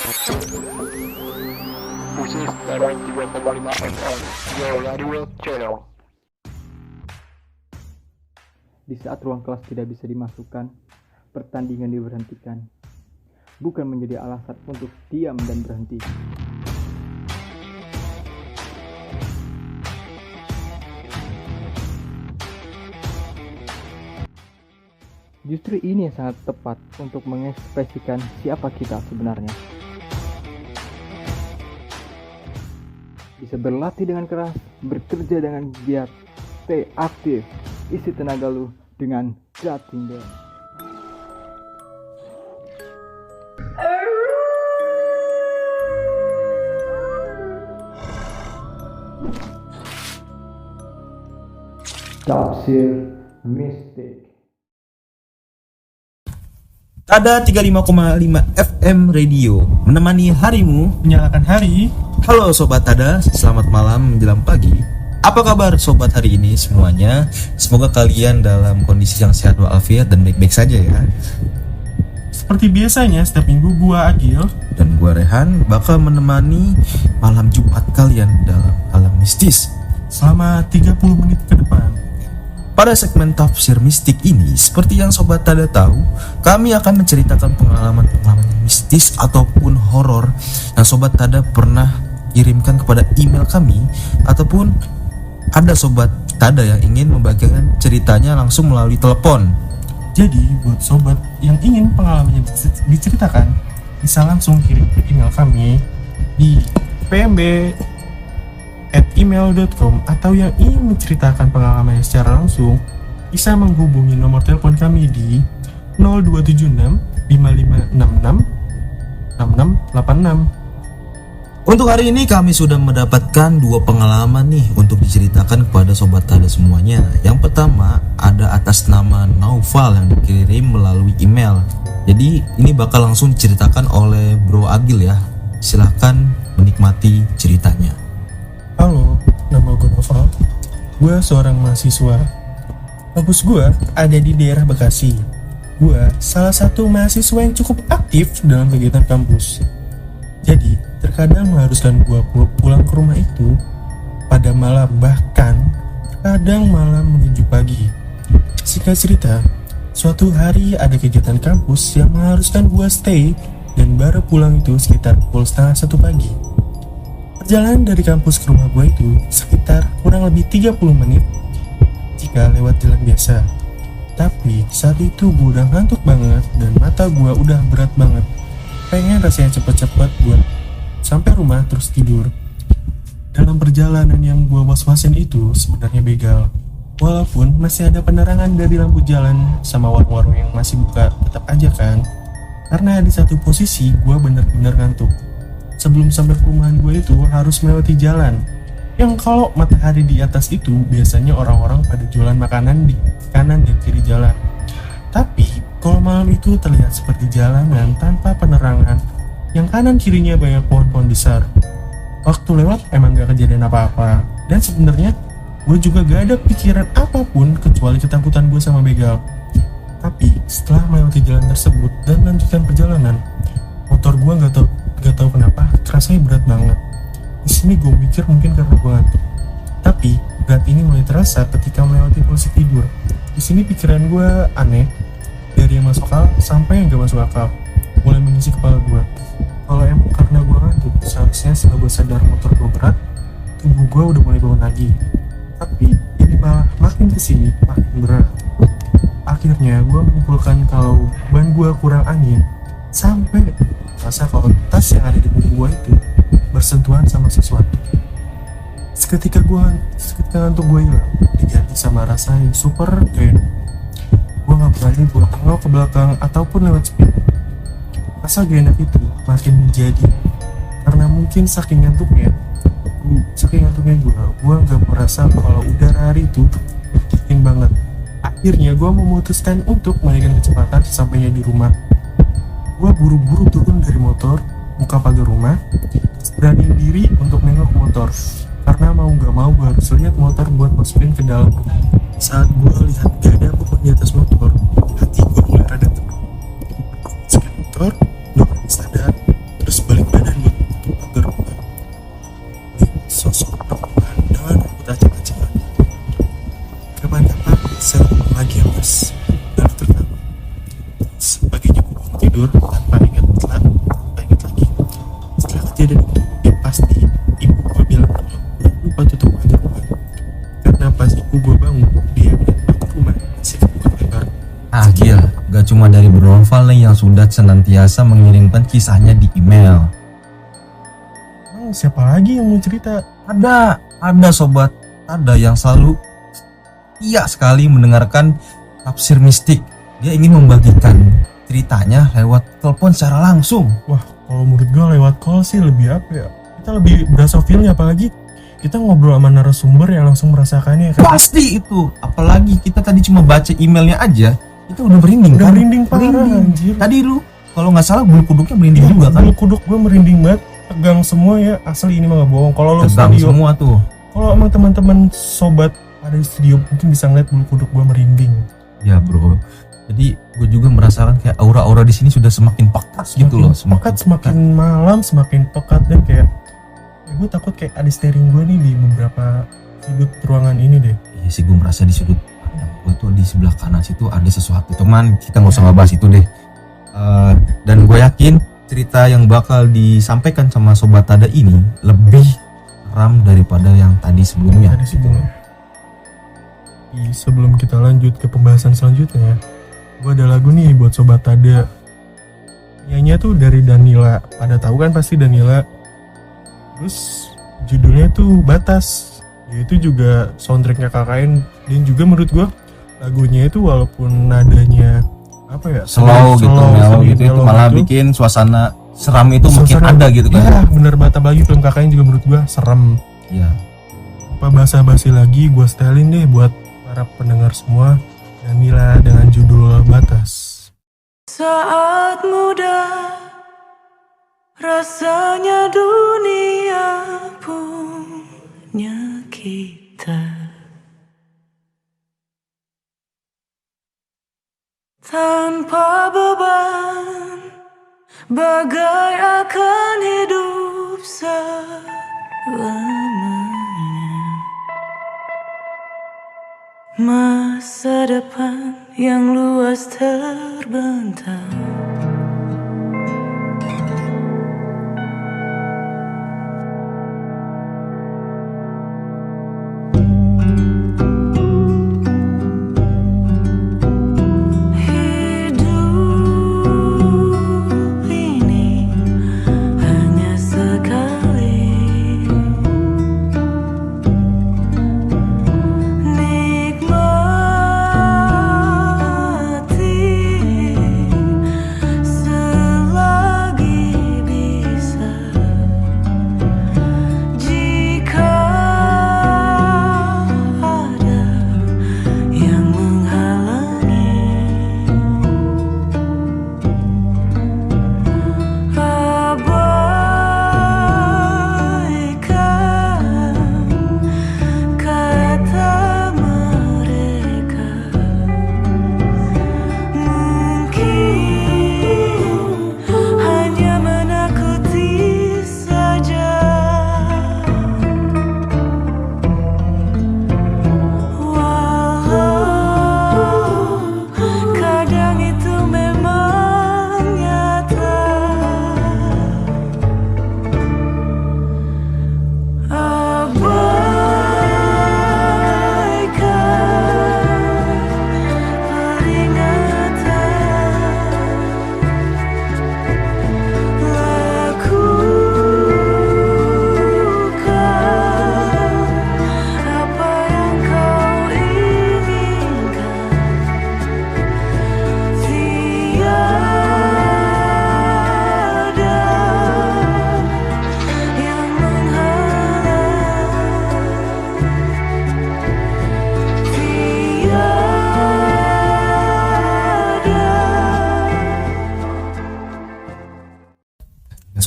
Khusus dari 3,5 FM, Your Radio Channel. Di saat ruang kelas tidak bisa dimasukkan, pertandingan diberhentikan. Bukan menjadi alasan untuk diam dan berhenti. Justru ini yang sangat tepat untuk mengekspresikan siapa kita sebenarnya. Bisa berlatih dengan keras, bekerja dengan giat, stay aktif, isi tenaga lu dengan cutting bell. Tafsir Mistik. Tada 35,5 FM Radio menemani harimu, menyalakan hari. Halo Sobat Tada, selamat malam menjelang pagi. Apa kabar Sobat hari ini semuanya? Semoga kalian dalam kondisi yang sehat walafiat dan baik-baik saja ya. Seperti biasanya setiap minggu gua Agil dan gua Rehan bakal menemani malam Jumat kalian dalam alam mistis selama 30 menit ke depan. Pada segmen tafsir mistik ini, seperti yang Sobat Tada tahu, kami akan menceritakan pengalaman-pengalaman mistis ataupun horor yang Sobat Tada pernah kirimkan kepada email kami, ataupun ada Sobat Tada yang ingin membagikan ceritanya langsung melalui telepon. Jadi buat sobat yang ingin pengalamannya diceritakan, bisa langsung kirim ke email kami di pmb@email.com, atau yang ingin menceritakan pengalamannya secara langsung bisa menghubungi nomor telepon kami di 0276 5566 6686. Untuk hari ini kami sudah mendapatkan dua pengalaman nih untuk diceritakan kepada Sobat Tada semuanya. Yang pertama ada atas nama Naufal yang dikirim melalui email. Jadi ini bakal langsung diceritakan oleh Bro Agil ya. Silahkan menikmati ceritanya. Halo, nama gue Noval. Gue seorang mahasiswa. Kampus gue ada di daerah Bekasi. Gue salah satu mahasiswa yang cukup aktif dalam kegiatan kampus. Jadi, terkadang mengharuskan gue pulang ke rumah itu pada malam, bahkan terkadang malam menuju pagi. Singkat cerita, suatu hari ada kegiatan kampus yang mengharuskan gue stay dan baru pulang itu sekitar pukul 12:30 pagi. Perjalanan dari kampus ke rumah gue itu sekitar kurang lebih 30 menit jika lewat jalan biasa. Tapi saat itu gue udah ngantuk banget dan mata gue udah berat banget. Pengen rasanya cepet-cepet gue sampai rumah terus tidur. Dalam perjalanan yang gue was-wasin itu sebenarnya begal. Walaupun masih ada penerangan dari lampu jalan sama warung-warung yang masih buka, tetap aja kan. Karena di satu posisi gue bener-bener ngantuk. Sebelum sampai ke rumahan gue itu harus melewati jalan yang kalau matahari di atas itu biasanya orang-orang pada jualan makanan di kanan dan kiri jalan. Tapi kalau malam itu terlihat seperti jalanan tanpa penerangan yang kanan kirinya banyak pohon-pohon besar. Waktu lewat emang gak kejadian apa-apa, dan sebenarnya gue juga gak ada pikiran apapun kecuali ketakutan gue sama begal. Tapi setelah melewati jalan tersebut dan melanjutkan perjalanan, motor gue gak tahu kenapa rasanya berat banget. Di sini gue mikir mungkin karena gue ngantuk. Tapi berat ini mulai terasa ketika melewati posisi tidur. Di sini pikiran gue aneh, dari yang masuk akal sampai yang gak masuk akal, mulai mengisi kepala gue. Kalau emang karena gue ngantuk, seharusnya setelah gue sadar motor gue berat, tubuh gue udah mulai bangun lagi. Tapi ini malah makin kesini makin berat. Akhirnya gue menyimpulkan kalau ban gue kurang angin, sampai rasa kalau tas yang ada di punggung gue itu bersentuhan sama sesuatu. Seketika ngantuk gue hilang, diganti sama rasa yang super gak enak. Gue gak berani buat tengok ke belakang ataupun lewat spion. Rasa gak enak itu makin menjadi karena mungkin saking ngantuknya gue gak merasa kalau udara hari itu dingin banget. Akhirnya gue memutuskan untuk menaikkan kecepatan sesampainya di rumah. Gue buru-buru turun dari motor, buka pagar rumah, beraniin diri untuk nengok motor. Karena mau gak mau gue harus lihat motor buat masukin ke dalam rumah. Saat gue lihat gak ada apapun di atas motor, hati gue mulai rada tenang. Masukin motor, gue sadar, terus balik kejadian itu ya pasti ibu gue bilang lupa tutup aja rumah. Karena pas ibu gue bangun dia bilang bangun rumah masih kebuka lebar. Gila, gak cuma dari Bro Noval nih yang sudah senantiasa mengirimkan kisahnya di email. Emang siapa lagi yang mau cerita? Ada sobat, ada yang selalu setia sekali mendengarkan tafsir mistik. Dia ingin membagikan ceritanya lewat telepon secara langsung. Wah, kalau menurut gue lewat call sih lebih apa ya? Kita lebih berasa feelnya, apalagi kita ngobrol sama narasumber yang langsung merasakannya kan. Pasti itu, apalagi kita tadi cuma baca emailnya aja, kita udah merinding Udah kan? merinding parah anjir. Tadi lu kalau nggak salah bulu kuduknya merinding juga kan? Bulu kuduk gue merinding banget, tegang semua ya, asli ini mah gak bohong. Kalau lo Tegang studio, semua tuh. kalau emang teman-teman sobat ada di studio mungkin bisa ngeliat bulu kuduk gue merinding. Ya bro, jadi gue juga merasakan kayak aura-aura di sini sudah semakin pekat gitu loh, Semakin malam semakin pekat, dan kayak ya gue takut kayak ada steering gue nih di beberapa sudut ruangan ini deh. Iya sih, gue merasa di sudut pandang gue tuh di sebelah kanan situ ada sesuatu, teman kita nggak usah ngebahas itu deh. Dan gue yakin cerita yang bakal disampaikan sama Sobat Tada ini lebih seram daripada yang tadi sebelumnya. Ada sih gue. Sebelum kita lanjut ke pembahasan selanjutnya, gue ada lagu nih buat Sobat Tada. Nyanyinya tuh dari Danila. Pada tahu kan pasti Danila. Terus judulnya tuh Batas. Ya itu juga soundtracknya KKN. Dan juga menurut gue lagunya itu walaupun nadanya apa ya, Slow gitu, mellow gitu, itu malah gitu, bikin suasana seram itu makin ada gitu kan. Ya bener banget, apalagi film KKN juga menurut gue serem. Iya. Apa basa-basi lagi, gue setelin deh buat para pendengar semua. Danila dengan judul Batas. Saat muda rasanya dunia punya kita, tanpa beban, bagai akan hidup selamanya. Masa depan yang luas terbentang, hidup ini hanya sekali.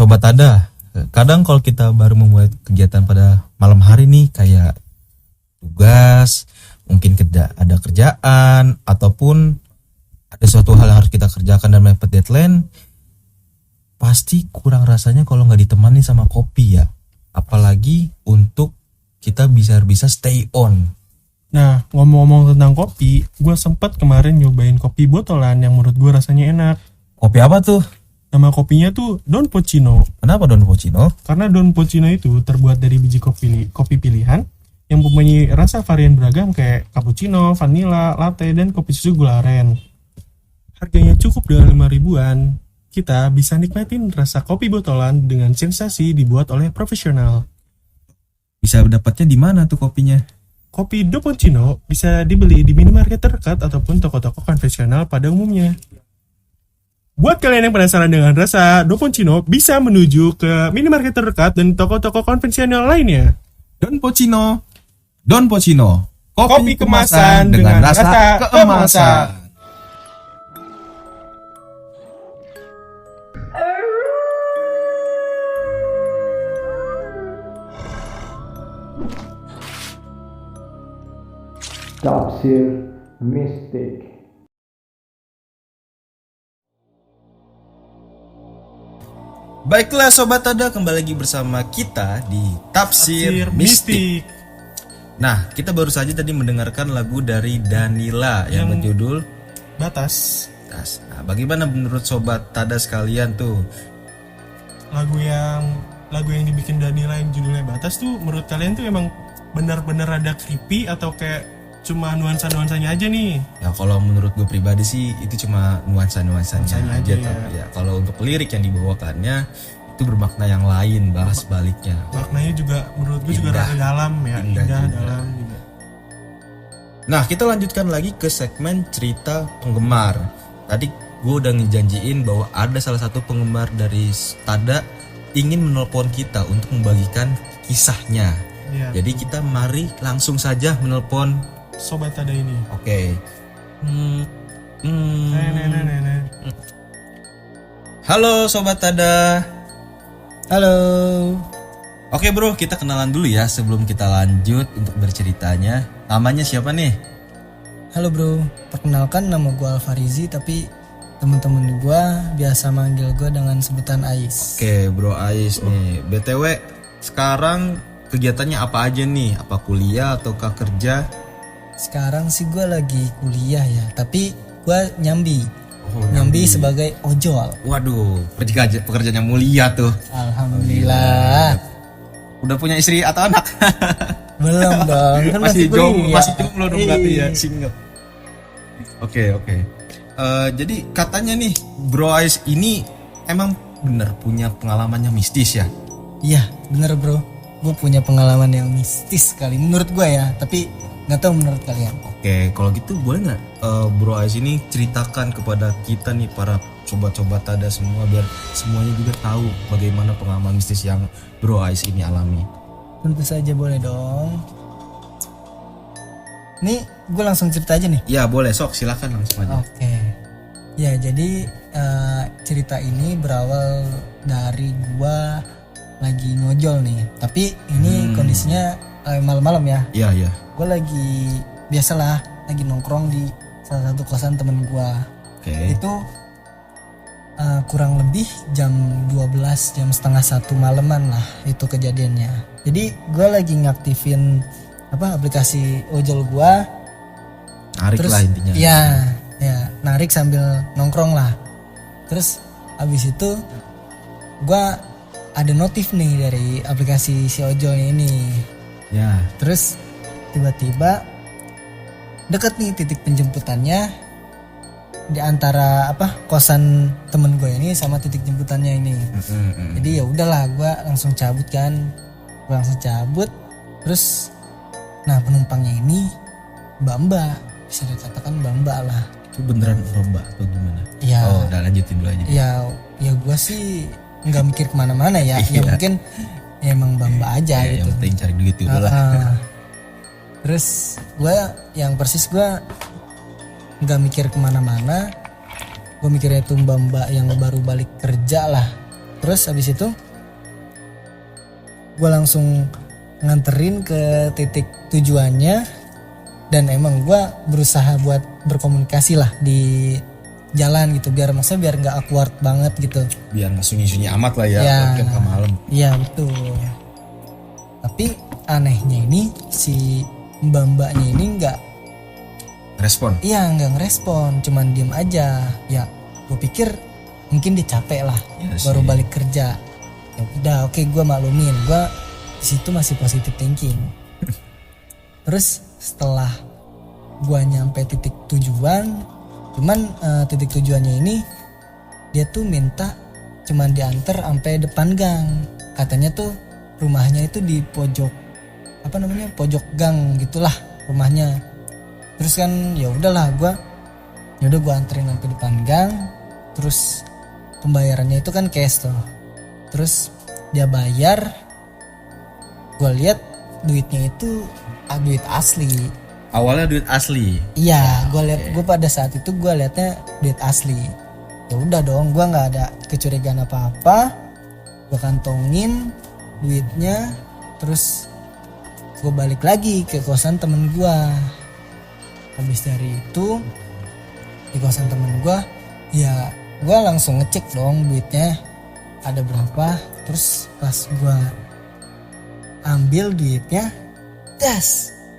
Sobat Tada, kadang kalau kita baru memulai kegiatan pada malam hari nih, kayak tugas, mungkin ada kerjaan, ataupun ada suatu hal yang harus kita kerjakan dan mepet deadline, pasti kurang rasanya kalau nggak ditemani sama kopi ya. Apalagi untuk kita bisa stay on. Nah, ngomong-ngomong tentang kopi, gue sempat kemarin nyobain kopi botolan yang menurut gue rasanya enak. Kopi apa tuh? Nama kopinya tuh Don Pocino. Kenapa Don Pocino? Karena Don Pocino itu terbuat dari biji kopi pilihan yang mempunyai rasa varian beragam kayak cappuccino, vanilla, latte, dan kopi susu gula aren. Harganya cukup dengan 5 ribuan. Kita bisa nikmatin rasa kopi botolan dengan sensasi dibuat oleh profesional. Bisa dapatnya di mana tuh kopinya? Kopi Don Pocino bisa dibeli di minimarket terdekat ataupun toko-toko konvensional pada umumnya. Buat kalian yang penasaran dengan rasa Don Pocino, bisa menuju ke minimarket terdekat dan toko-toko konvensional lainnya. Don Pocino. Don Pocino. Kopi kemasan dengan rasa keemasan. Tafsir Mistik. Baiklah Sobat Tada, kembali lagi bersama kita di Tafsir Mistik. Nah, kita baru saja tadi mendengarkan lagu dari Danila yang berjudul Batas. Nah, bagaimana menurut Sobat Tada sekalian tuh? Lagu yang dibikin Danila yang judulnya Batas tuh menurut kalian tuh emang benar-benar ada creepy atau kayak cuma nuansa-nuansanya aja nih? Ya kalau menurut gue pribadi sih itu cuma nuansanya aja. Tapi ya kalau untuk lirik yang dibawakannya itu bermakna yang lain, bahas baliknya. Maknanya juga menurut gue juga rada dalam ya, indah dalam juga. Nah, kita lanjutkan lagi ke segmen cerita penggemar. Tadi gue udah ngejanjiin bahwa ada salah satu penggemar dari Tada ingin menelpon kita untuk membagikan kisahnya. Ya. Jadi kita mari langsung saja menelpon Sobat Tada ini. Oke. Nenek. Halo Sobat Tada. Halo. Oke bro, kita kenalan dulu ya sebelum kita lanjut untuk berceritanya. Namanya siapa nih? Halo bro, perkenalkan nama gue Alfarizi, tapi temen-temen gue biasa manggil gue dengan sebutan Ais. Oke bro Ais nih. BTW sekarang kegiatannya apa aja nih? Apa kuliah ataukah kerja? Sekarang sih gue lagi kuliah ya, tapi gue nyambi. Oh, Nyambi sebagai ojol. Waduh, pekerjaan yang mulia tuh. Alhamdulillah. Udah punya istri atau anak? Belum dong, kan masih kuliah. jomblo dong berarti ya, single. Oke. Jadi katanya nih Bro Ais ini emang bener punya pengalamannya mistis ya? Iya, bener bro. Gue punya pengalaman yang mistis sekali menurut gue ya, tapi nggak tahu menurut kalian. Oke, kalau gitu boleh nggak Bro Ais ini ceritakan kepada kita nih para sobat-sobat Tada semua biar semuanya juga tahu bagaimana pengalaman mistis yang Bro Ais ini alami. Tentu saja boleh dong. Nih, gue langsung cerita aja nih. Ya boleh, sok silakan langsung aja. Oke. Ya jadi cerita ini berawal dari gua lagi ngojol nih. Tapi ini kondisinya malam-malam ya. Iya. Gue lagi biasalah lagi nongkrong di salah satu kosan temen gua. Oke. Itu kurang lebih jam 12, jam setengah 1 malaman lah itu kejadiannya. Jadi gue lagi ngaktifin aplikasi ojol gua. Narik Terus, lah intinya. Ya, narik sambil nongkrong lah. Terus abis itu gua ada notif nih dari aplikasi si ojol ini. Ya. Terus tiba-tiba deket nih titik penjemputannya di antara kosan temen gue ini sama titik jemputannya ini. Jadi ya udahlah, gue langsung cabut kan. Gue langsung cabut. Terus nah penumpangnya ini mbak-mbak, bisa dikatakan mbak-mbak lah. Itu beneran mbak atau gimana? Ya. Oh, udah lanjutin dulu aja. Ya gue sih nggak mikir kemana-mana ya. Ya mungkin ya emang mbak-mbak aja Ya, gitu. yang penting cari duit dulu lah. Terus gue yang persis gue nggak mikir kemana-mana, gue mikirnya itu mbak-mbak yang baru balik kerja lah. Terus habis itu gue langsung nganterin ke titik tujuannya, dan emang gue berusaha buat berkomunikasi lah di jalan gitu, biar nggak awkward banget gitu. Biar nggak sunyi-sunyi amat lah ya, Ya. kan ke malam. Iya betul. Tapi anehnya ini si mbak-mbaknya ini nggak Respon. ngerespon, cuman diem aja. Ya gue pikir mungkin dia capek lah, Iya baru sih. balik kerja. Ya udah, oke, gue maklumin, gue di situ masih positive thinking. Terus setelah gue nyampe titik tujuan, cuman titik tujuannya ini dia tuh minta cuman diantar sampai depan gang. Katanya tuh rumahnya itu di pojok pojok gang gitulah rumahnya. Terus kan ya udahlah, gue anterin sampai depan gang. Terus pembayarannya itu kan cash tuh. Terus dia bayar, gue lihat duitnya itu duit asli. Awalnya duit asli. Iya, gue pada saat itu gue liatnya duit asli. Ya udah dong, gue nggak ada kecurigaan apa-apa. Gue kantongin duitnya, terus gue balik lagi ke kosan temen gue. Habis dari itu di kosan temen gue, ya gue langsung ngecek dong duitnya ada berapa. Terus pas gue ambil duitnya,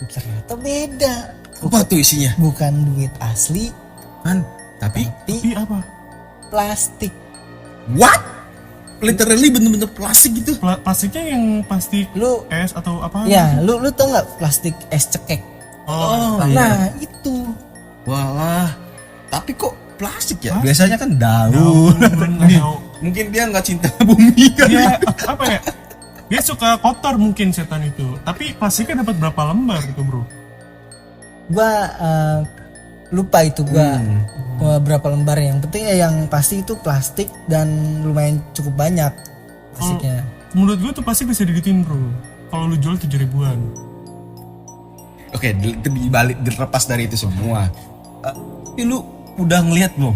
ternyata beda. Apa tuh isinya? Bukan duit asli, Kan? Tapi Tapi apa? plastik. what? Literally bener-bener plastik gitu. Plastiknya yang plastik Lu es atau apa? ya, lu tau nggak plastik es cekek? Oh, Nah itu Walah. Tapi kok plastik ya? Biasanya kan daun. tahu. Mungkin dia nggak cinta bumi kan. Dia apa ya? Dia suka kotor mungkin setan itu. Tapi plastiknya dapat berapa lembar itu, Bro? gua lupa itu gua berapa lembar. Yang penting ya yang pasti itu plastik dan lumayan cukup banyak plastiknya. Menurut gue tuh pasti bisa diduitin, Bro. Kalau lu jual 7 ribuan. Oke, dibalik dilepas dari itu semua. Tapi lu udah ngelihat belum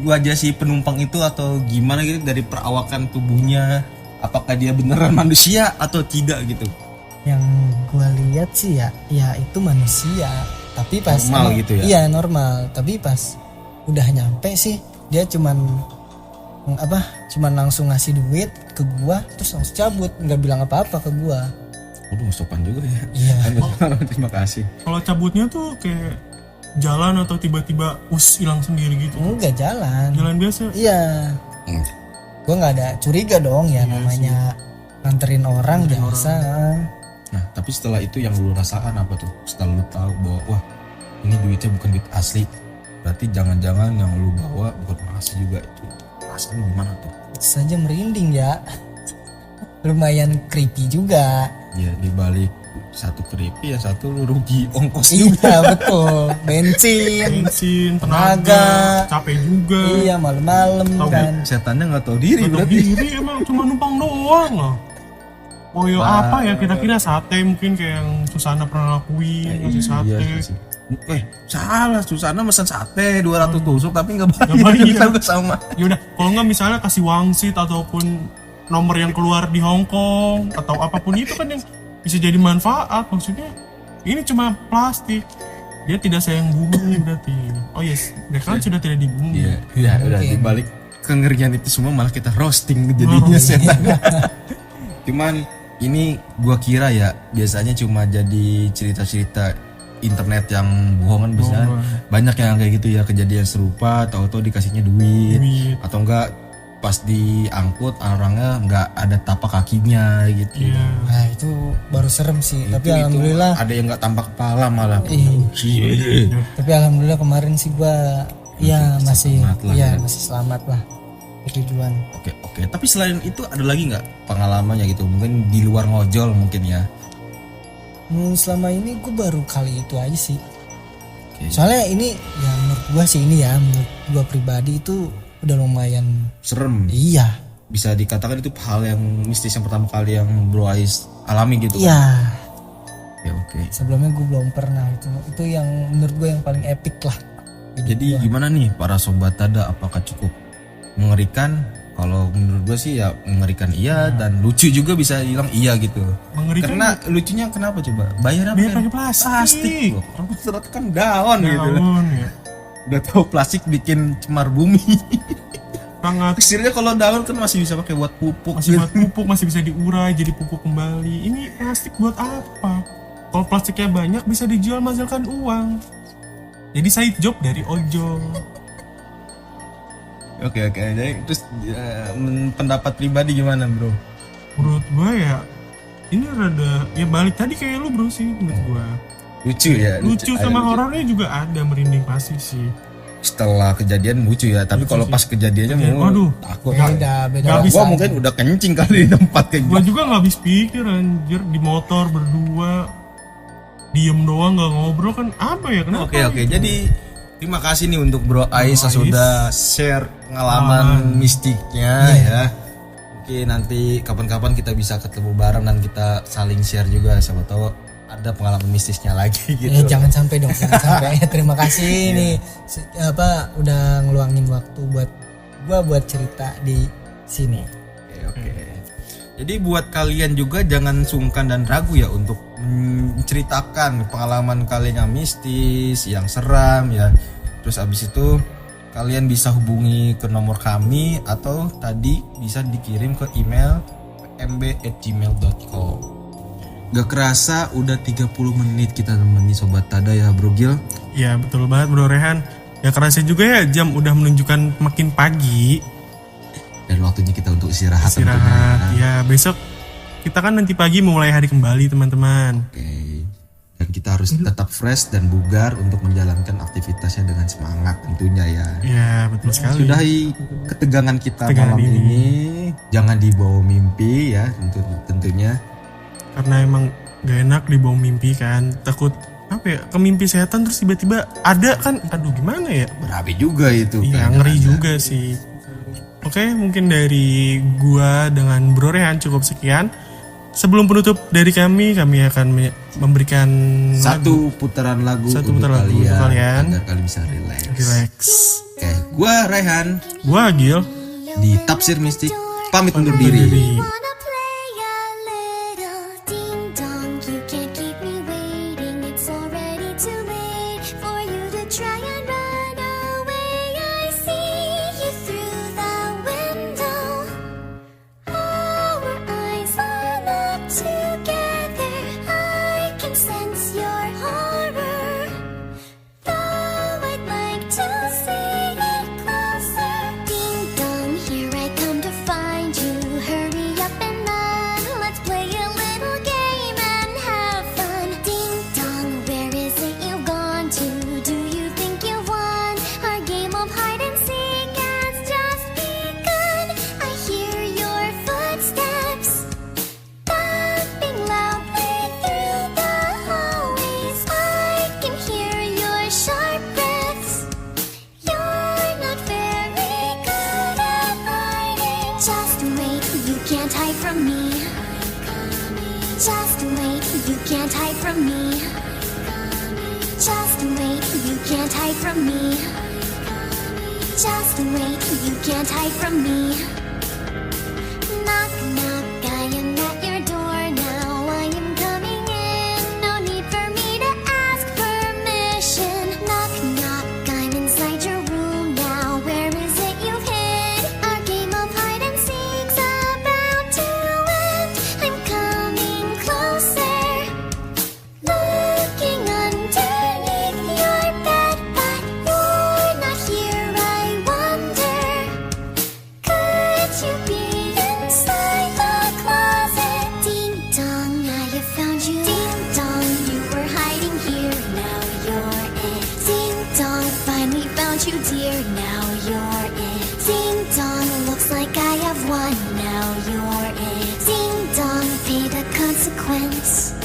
wajah si penumpang itu atau gimana gitu dari perawakan tubuhnya? Apakah dia beneran manusia atau tidak gitu? Yang gua lihat sih ya itu manusia. Tapi pas Normal gitu ya? Iya normal. Tapi pas udah nyampe sih dia cuman langsung ngasih duit ke gua, terus langsung cabut, nggak bilang apa-apa ke gua. Waduh, sopan juga ya. Iya. Terima kasih. Kalau cabutnya tuh kayak jalan atau tiba-tiba hilang sendiri gitu. Enggak jalan. Jalan biasa. Iya. Gua nggak ada curiga dong ya, namanya nganterin orang biasa. Nah, tapi setelah itu yang lu rasakan apa tuh? Setelah lu tahu bahwa wah, ini duitnya bukan duit asli. Berarti jangan-jangan yang lu bawa bukan asli juga itu. Rasanya gimana tuh? Saja merinding ya. Lumayan creepy juga. Ya dibalik satu creepy ya satu lu rugi ongkos juga. Iya betul. Bensin, tenaga, capek juga. Iya malam-malam Tahu kan. Setannya nggak tahu diri Nggak tahu berarti. diri emang cuma numpang doang loh. Oh ya apa ya kira-kira sate mungkin kayak yang Susana pernah lakuin ngasih sate. Iya sih. Salah, Susana mesen sate 200 tusuk tapi nggak bayar. Nggak bayar. Kita udah sama. Yaudah kalau nggak misalnya kasih wangsit ataupun nomor yang keluar di Hong Kong atau apapun itu kan yang bisa jadi manfaat. Maksudnya ini cuma plastik, dia tidak sayang bumi berarti. Oh yes, dia kan sudah tidak di bumi. Iya, ya udah Mungkin. dibalik kengerian itu semua malah kita roasting jadinya setan. Cuman ini gua kira ya biasanya cuma jadi cerita-cerita internet yang bohongan bisa banyak yang kayak gitu ya kejadian serupa tahu-tahu dikasihnya duit atau enggak pas diangkut orangnya nggak ada tapak kakinya gitu. Iya. Nah itu baru serem sih. Tapi Itu alhamdulillah. ada yang nggak tampak kepala malah. Iya. Tapi alhamdulillah kemarin sih gua ya masih selamat lah ya ya. masih selamat lah ke tujuan. Oke. Tapi selain itu ada lagi nggak pengalamannya gitu? Mungkin di luar ngojol mungkin ya. Selama ini gue baru kali itu aja sih. Oke. Soalnya ini ya menurut gua sih menurut gua pribadi itu udah lumayan. Serem. Iya. Bisa dikatakan itu hal yang mistis yang pertama kali yang Bro Ais alami gitu kan? Iya. Ya oke. Sebelumnya gue belum pernah itu yang menurut gue yang paling epic lah. Jadi gimana nih para sobat Tada, apakah cukup mengerikan? Kalau menurut gue sih ya mengerikan iya dan lucu juga bisa bilang iya gitu. Mengerikan. Karena lucunya kenapa coba? Bayar apa? Bayar kan? pakai plastik. Loh. Orang ternyata kan daun gitu. Daun, ya. Udah tahu plastik bikin cemar bumi. Sangat Sekiranya kalau daun kan masih bisa pakai buat pupuk. masih buat pupuk, masih bisa diurai jadi pupuk kembali. Ini plastik buat apa? Kalau plastiknya banyak bisa dijual menghasilkan uang. Jadi side job dari ojol. Oke. Jadi terus pendapat pribadi gimana, Bro? Menurut gue ya ini rada ya balik tadi kayak lu bro sih menurut gue. Lucu ya. Lucu sama horornya juga ada, merinding pasti sih. Setelah kejadian lucu ya, tapi Lucu kalau sih. pas kejadiannya Waduh. takut. Beda Kalau bisa. gua mungkin udah kencing kali di tempat kayak Gue gitu. juga nggak habis pikir anjir, di motor berdua diem doang nggak ngobrol kan apa ya, kenapa? Oke. Jadi terima kasih nih untuk Bro Ais Ais. sudah share pengalaman mistiknya ya. Mungkin nanti kapan-kapan kita bisa ketemu bareng dan kita saling share juga, siapa tahu ada pengalaman mistisnya lagi gitu. Jangan sampai dong, jangan sampai. Terima kasih nih udah ngeluangin waktu buat gua buat cerita di sini. Oke. Jadi buat kalian juga jangan sungkan dan ragu ya untuk menceritakan pengalaman kalian yang mistis, yang seram ya. Terus abis itu kalian bisa hubungi ke nomor kami atau tadi bisa dikirim ke email mb@gmail.com. Gak kerasa udah 30 menit kita nemeni Sobat Tada ya Bro Gil. Ya betul banget Bro Rehan. Ya kerasa juga ya jam udah menunjukkan makin pagi. Dan waktunya kita untuk istirahat tentunya Istirahat. ya. Ya besok kita kan nanti pagi memulai hari kembali teman-teman. Oke. Dan kita harus tetap fresh dan bugar untuk menjalankan aktivitasnya dengan semangat tentunya ya. Ya betul sekali. Sudahi ketegangan kita Ketegangan malam ini. ini. Jangan dibawa mimpi ya tentunya. Karena emang gak enak dibawa mimpi kan. Takut apa ya, ke mimpi setan terus tiba-tiba ada kan. Aduh gimana ya. Berapi juga itu. Iya kayaknya ngeri ada. juga sih. Oke mungkin dari gua dengan Bro Rehan cukup sekian. Sebelum penutup dari kami akan memberikan Satu putaran lagu Satu untuk putaran lagu untuk kalian. agar kalian bisa relax. relax. Oke, gua Rehan Gua Agil. di Tafsir Mistik pamit undur diri. Wanna play a little ding dong? You can't keep me waiting. It's already too late for you to try and run away. I see you through the window. Our eyes line up together. I can sense your horror. Though I'd like to see it closer. Ding dong, here I come to find you. Hurry up and run. Let's play a little game and have fun. Ding dong, where is it you've gone to? Do you think you won? Our game of hide and seek has just begun. I hear your footsteps thumping loudly through the hallways. I can hear your sharp breaths. You're not very good at hiding. Just wait, you can't hide from me. Just wait, you can't hide from me. Just wait, you can't hide from me. Just wait, you can't hide from me. Knock, knock, I am at your door now. I am coming in. No need for me to ask permission. Knock, knock, I'm inside your room now. Where is it you've hid? Our game of hide and seek's about to end. I'm coming closer. Looking underneath your bed, but you're not here. I wonder, could you be inside the closet? Ding dong, I have found you. Ding dong, you were hiding here. Now you're it. Ding dong, finally found you, dear. Now you're it. Ding dong, looks like I have won. Now you're it. Ding dong, pay the consequence.